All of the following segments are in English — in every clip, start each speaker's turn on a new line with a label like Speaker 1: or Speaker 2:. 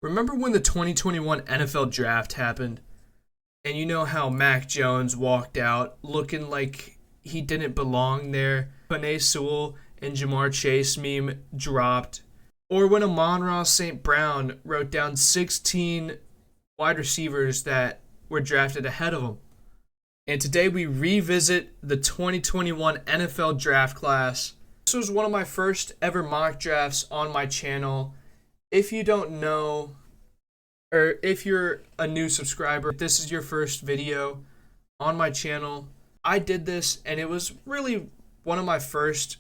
Speaker 1: Remember when the 2021 NFL draft happened? And you know how Mac Jones walked out looking like he didn't belong there? Panay Sewell and Jamar Chase meme dropped. Or when Amon-Ra St. Brown wrote down 16 wide receivers that were drafted ahead of him. And today we revisit the 2021 NFL draft class. This was one of my first ever mock drafts on my channel. If you don't know, or if you're a new subscriber, if this is your first video on my channel, I did this and it was really one of my first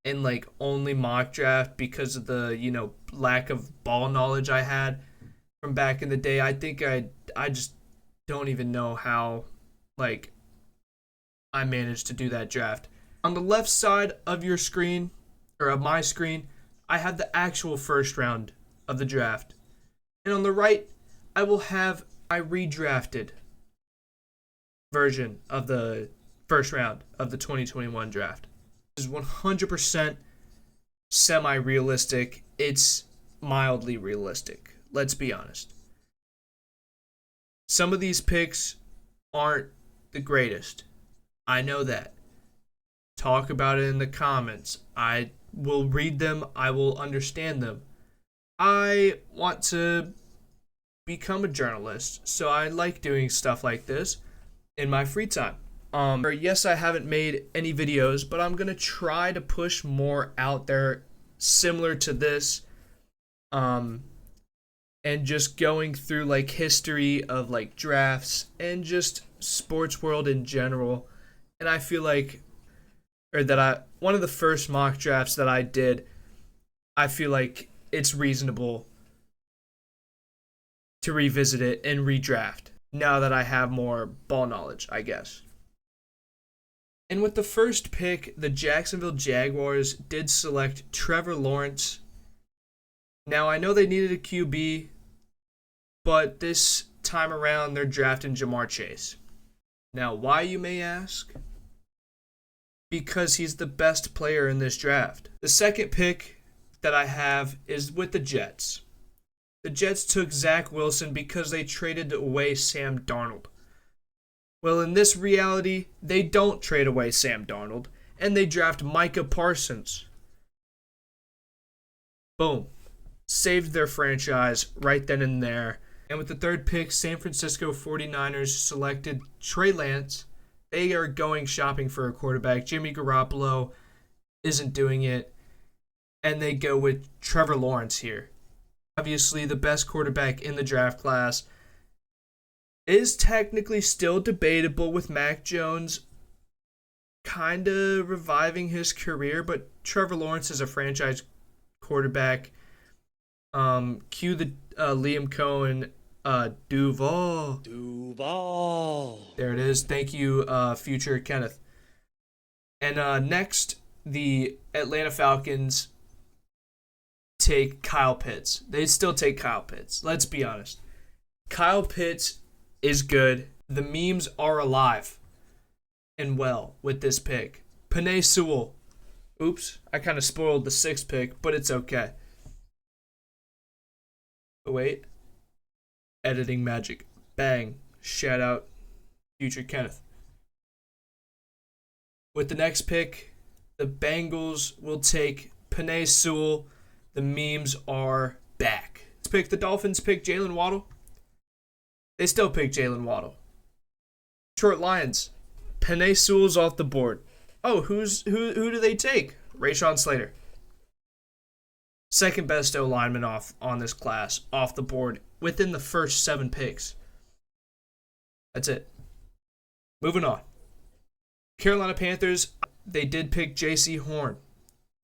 Speaker 1: and only mock draft because of the, lack of ball knowledge I had from back in the day. I think I just don't even know how I managed to do that draft. On the left side of your screen, or of my screen, I have the actual first round of the draft. And on the right, I will have my redrafted version of the first round of the 2021 draft. This is 100% semi-realistic. It's mildly realistic. Let's be honest. Some of these picks aren't the greatest. I know that. Talk about it in the comments. I will read them. I will understand them. I want to become a journalist, so I like doing stuff like this in my free time. Yes, I haven't made any videos, but I'm gonna try to push more out there similar to this, and just going through history of drafts and just sports world in general. And I feel one of the first mock drafts that I did, I feel like it's reasonable to revisit it and redraft now that I have more ball knowledge, I guess. And with the first pick, the Jacksonville Jaguars did select Trevor Lawrence. Now, I know they needed a QB, but this time around they're drafting Jamar Chase. Now, why, you may ask? Because he's the best player in this draft. The second pick that I have is with the Jets. The Jets took Zach Wilson because they traded away Sam Darnold. Well, in this reality, they don't trade away Sam Darnold, and they draft Micah Parsons. Boom. Saved their franchise right then and there. And with the third pick, San Francisco 49ers selected Trey Lance. They are going shopping for a quarterback. Jimmy Garoppolo isn't doing it. And they go with Trevor Lawrence here. Obviously, the best quarterback in the draft class is technically still debatable with Mac Jones kind of reviving his career, but Trevor Lawrence is a franchise quarterback. Cue the Liam Cohen Duval. There it is. Thank you, future Kenneth. And next, the Atlanta Falcons take Kyle Pitts. They still take Kyle Pitts. Let's be honest. Kyle Pitts is good. The memes are alive and well with this pick. Panay Sewell. Oops, I kind of spoiled the sixth pick, but it's okay. Oh, wait. Editing magic. Bang. Shout out future Kenneth. With the next pick, the Bengals will take Panay Sewell. The memes are back. Let's pick the Dolphins. Pick Jalen Waddle. They still pick Jalen Waddle. Detroit Lions. Panay Sewell's off the board. Oh, who do they take? Rashawn Slater. Second best O lineman off on this class, off the board within the first 7 picks. That's it. Moving on. Carolina Panthers, they did pick J.C. Horn.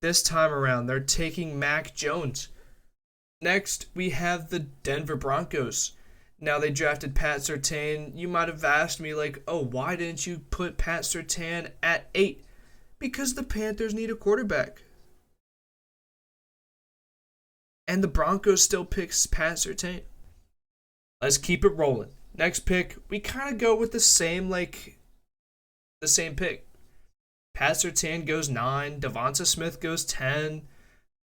Speaker 1: This time around, they're taking Mac Jones. Next, we have the Denver Broncos. Now, they drafted Pat Surtain. You might have asked me, why didn't you put Pat Surtain at 8? Because the Panthers need a quarterback. And the Broncos still picks Pat Surtain. Let's keep it rolling. Next pick, we kind of go with the same pick. Pat Surtain goes 9. Devonta Smith goes 10.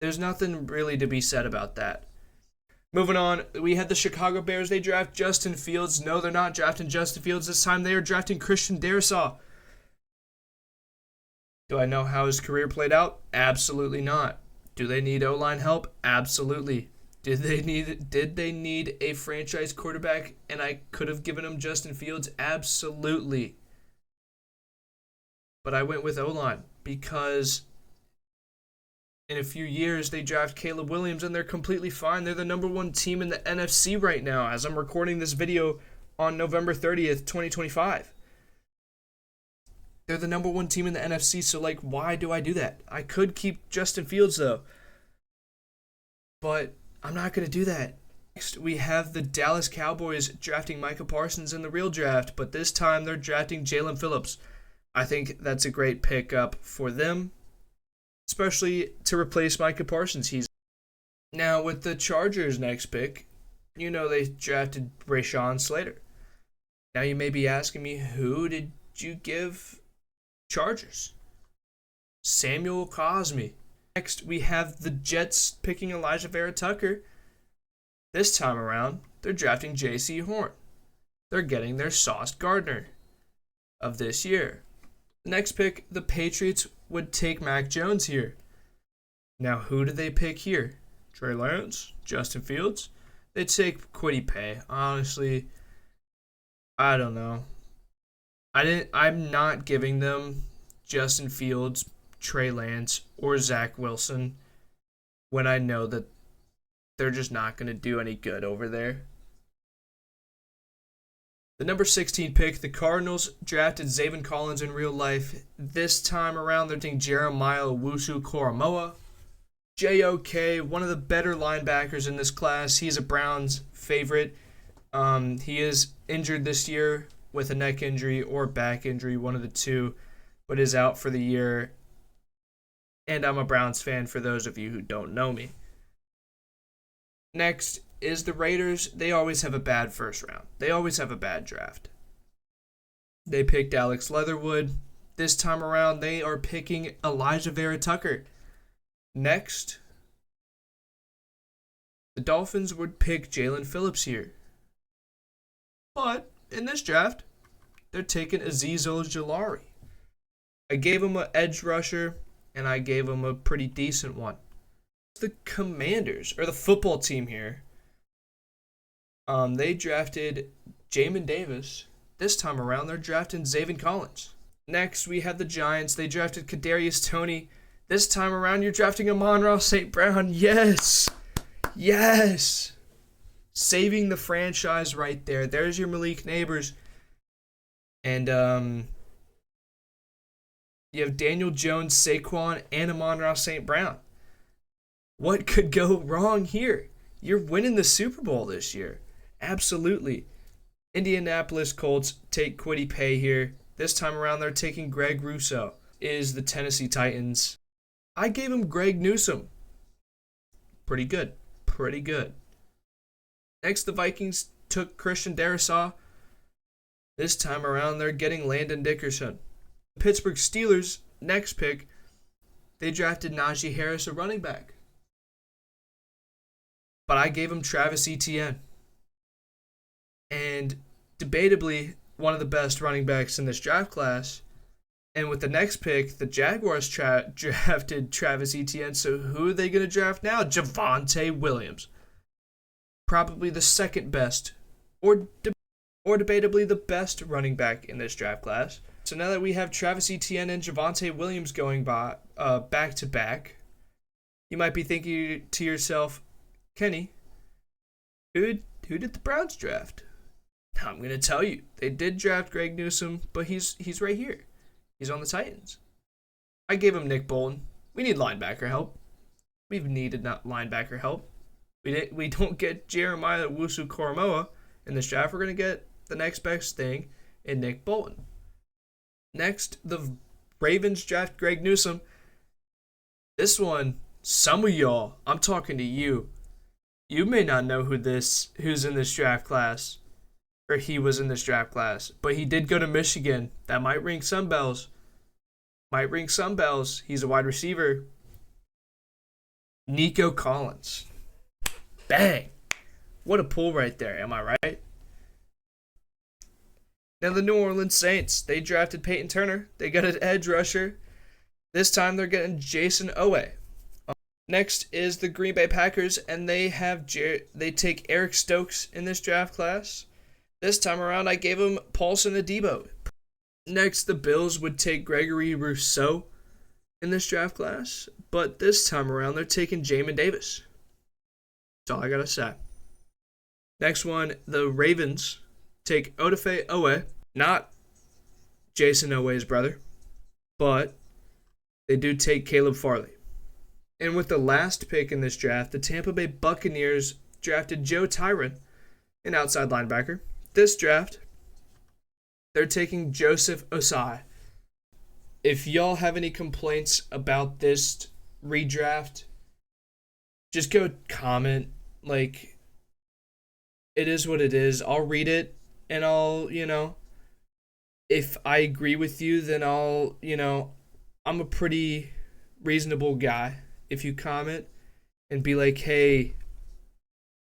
Speaker 1: There's nothing really to be said about that. Moving on, we had the Chicago Bears. They draft Justin Fields. No, they're not drafting Justin Fields this time. They are drafting Christian Darrisaw. Do I know how his career played out? Absolutely not. Do they need O-line help? Absolutely. Did they need a franchise quarterback and I could have given them Justin Fields? Absolutely. But I went with O-line because in a few years they draft Caleb Williams and they're completely fine. They're the number one team in the NFC right now as I'm recording this video on November 30th, 2025. They're the number one team in the NFC, so why do I do that? I could keep Justin Fields though, but I'm not going to do that. Next, we have the Dallas Cowboys drafting Micah Parsons in the real draft, but this time they're drafting Jalen Phillips. I think that's a great pickup for them, especially to replace Micah Parsons. Now with the Chargers' next pick, they drafted Rashawn Slater. Now you may be asking me, who did you give Chargers? Samuel Cosmi. Next, we have the Jets picking Elijah Vera Tucker. This time around, they're drafting J.C. Horn. They're getting their Sauce Gardner of this year. The next pick, the Patriots would take Mac Jones here. Now, who do they pick here? Trey Lance? Justin Fields? They take Kwity Paye. Honestly, I don't know. I'm not giving them Justin Fields, Trey Lance, or Zach Wilson when I know that they're just not going to do any good over there. The number 16 pick, the Cardinals drafted Zaven Collins in real life. This time around, they're taking Jeremiah Owusu-Koramoah. JOK, one of the better linebackers in this class. He's a Browns favorite. He is injured this year with a neck injury or back injury, one of the two, but is out for the year. And I'm a Browns fan for those of you who don't know me. Next is the Raiders. They always have a bad first round. They always have a bad draft. They picked Alex Leatherwood. This time around, they are picking Elijah Vera Tucker. Next, the Dolphins would pick Jalen Phillips here. But in this draft, they're taking Azeez Ojulari. I gave him an edge rusher, and I gave him a pretty decent one. The Commanders, or the football team here, they drafted Jamin Davis. This time around, they're drafting Zaven Collins. Next, we have the Giants. They drafted Kadarius Toney. This time around, you're drafting Amon-Ra St. Brown. Yes! Yes! Saving the franchise right there. There's your Malik Neighbors. And you have Daniel Jones, Saquon, and Amon-Ra St. Brown. What could go wrong here? You're winning the Super Bowl this year. Absolutely. Indianapolis Colts take Kwity Paye here. This time around, they're taking Greg Rousseau. Is the Tennessee Titans. I gave him Greg Newsome. Pretty good. Pretty good. Next, the Vikings took Christian Darrisaw. This time around, they're getting Landon Dickerson. The Pittsburgh Steelers, next pick, they drafted Najee Harris, a running back. But I gave him Travis Etienne. And debatably, one of the best running backs in this draft class. And with the next pick, the Jaguars drafted Travis Etienne. So who are they going to draft now? Javonte Williams. Probably the second best, or debatably the best running back in this draft class. So now that we have Travis Etienne and Javonte Williams going by back to back, you might be thinking to yourself, Kenny, who did the Browns draft? I'm going to tell you. They did draft Greg Newsome, but he's right here. He's on the Titans. I gave him Nick Bolton. We need linebacker help. We've needed not linebacker help. We don't get Jeremiah Owusu-Koramoah in this draft. We're going to get the next best thing in Nick Bolton. Next, the Ravens draft Greg Newsome. This one, some of y'all, I'm talking to you. You may not know who's in this draft class, or he was in this draft class, but he did go to Michigan. That might ring some bells. He's a wide receiver. Nico Collins. Bang. What a pull right there, am I right? Now the New Orleans Saints, they drafted Peyton Turner. They got an edge rusher. This time they're getting Jason Owe. Next is the Green Bay Packers, and they take Eric Stokes in this draft class. This time around, I gave him Paulson Adebo. Next, the Bills would take Gregory Rousseau in this draft class, but this time around, they're taking Jamin Davis. That's all I gotta say. Next one, the Ravens take Odafe Owe, not Jason Owe's brother, but they do take Caleb Farley. And with the last pick in this draft, the Tampa Bay Buccaneers drafted Joe Tyron, an outside linebacker. This draft, they're taking Joseph Osai. If y'all have any complaints about this redraft, just go comment. Like, it is what it is. I'll read it, and I'll, if I agree with you, then I'm a pretty reasonable guy. If you comment and be like, hey,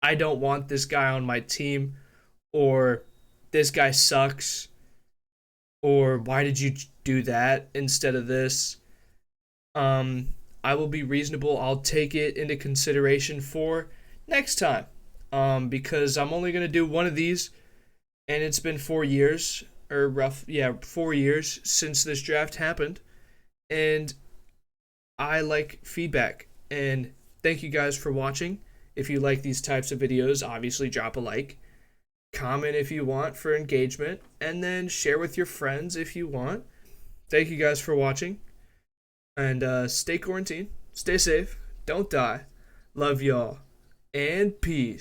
Speaker 1: I don't want this guy on my team, or this guy sucks, or why did you do that instead of this? I will be reasonable. I'll take it into consideration for next time, because I'm only going to do one of these, and it's been 4 years, 4 years since this draft happened, and I like feedback. And thank you guys for watching. If you like these types of videos, obviously drop a like. Comment if you want for engagement, and then share with your friends if you want. Thank you guys for watching, and stay quarantined, stay safe, don't die, love y'all, and peace.